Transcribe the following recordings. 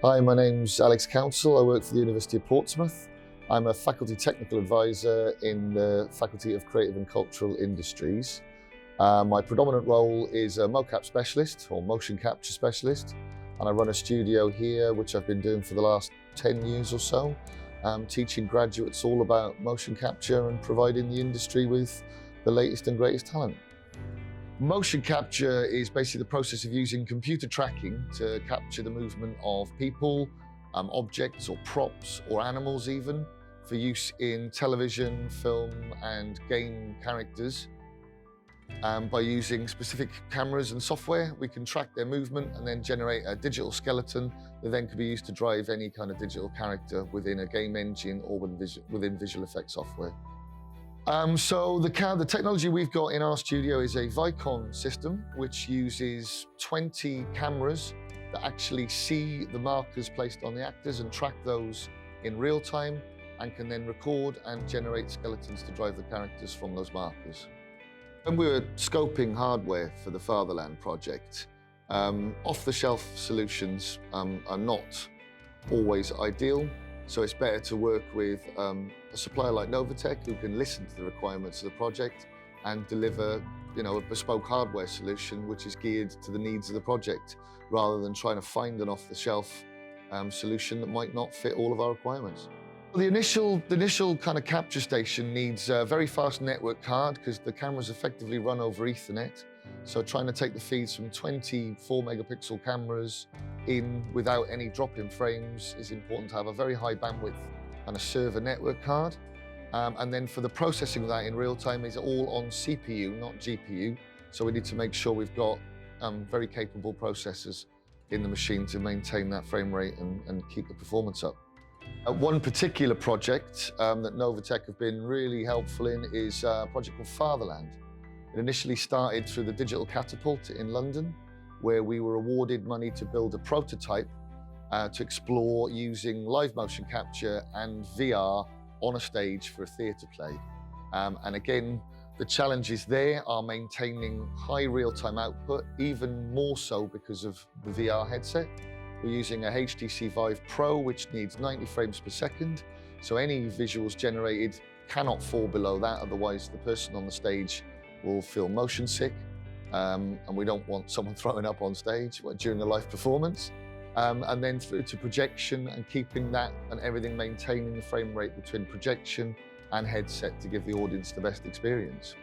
Hi, my name's Alex Council. I work for the University of Portsmouth. I'm a faculty technical advisor in the Faculty of Creative and Cultural Industries. My predominant role is a mocap specialist or motion capture specialist, and I run a studio here, which I've been doing for the last 10 years or so, teaching graduates all about motion capture and providing the industry with the latest and greatest talent. Motion capture is basically the process of using computer tracking to capture the movement of people, objects or props or animals even, for use in television, film and game characters. By using specific cameras and software, we can track their movement and then generate a digital skeleton that then can be used to drive any kind of digital character within a game engine or within visual effects software. So the technology we've got in our studio is a Vicon system, which uses 20 cameras that actually see the markers placed on the actors and track those in real time, and can then record and generate skeletons to drive the characters from those markers. When we were scoping hardware for the Fatherland project, off-the-shelf solutions are not always ideal. So it's better to work with a supplier like Novotec, who can listen to the requirements of the project and deliver, a bespoke hardware solution which is geared to the needs of the project, rather than trying to find an off-the-shelf solution that might not fit all of our requirements. The initial kind of capture station needs a very fast network card, because the cameras effectively run over Ethernet. So trying to take the feeds from 24 megapixel cameras in without any drop-in frames is important to have a very high bandwidth and a server network card. And then for the processing of that in real time is all on CPU, not GPU. So we need to make sure we've got very capable processors in the machine to maintain that frame rate and keep the performance up. One particular project that Novotec have been really helpful in is a project called Fatherland. It initially started through the Digital Catapult in London, where we were awarded money to build a prototype to explore using live motion capture and VR on a stage for a theatre play. And again, the challenges there are maintaining high real-time output, even more so because of the VR headset. We're using a HTC Vive Pro, which needs 90 frames per second. So any visuals generated cannot fall below that, otherwise the person on the stage will feel motion sick. And we don't want someone throwing up on stage during a live performance. And then through to projection and keeping that and everything, maintaining the frame rate between projection and headset to give the audience the best experience.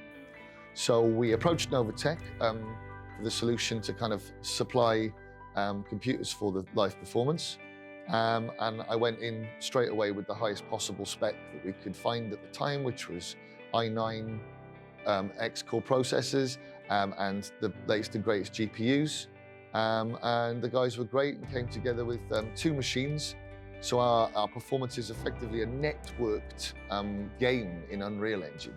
So we approached Novotec for the solution to kind of supply computers for the live performance. And I went in straight away with the highest possible spec that we could find at the time, which was i9 X-core processors and the latest and greatest GPUs. And the guys were great and came together with 2 machines. So our performance is effectively a networked game in Unreal Engine.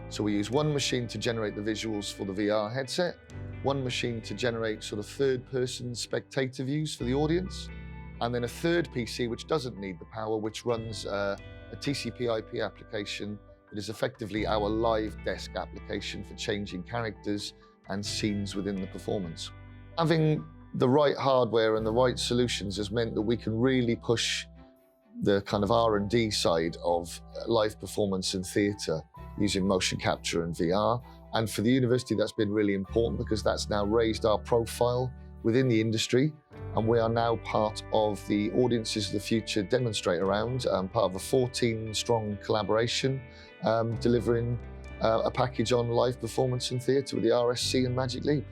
So we use one machine to generate the visuals for the VR headset, one machine to generate sort of third-person spectator views for the audience, and then a third PC which doesn't need the power, which runs a TCP/IP application that is effectively our live desk application for changing characters and scenes within the performance. Having the right hardware and the right solutions has meant that we can really push the kind of R&D side of live performance and theatre using motion capture and VR. And for the university, that's been really important, because that's now raised our profile within the industry. And we are now part of the Audiences of the Future demonstrator round, part of a 14-strong collaboration, delivering a package on live performance and theatre with the RSC and Magic Leap.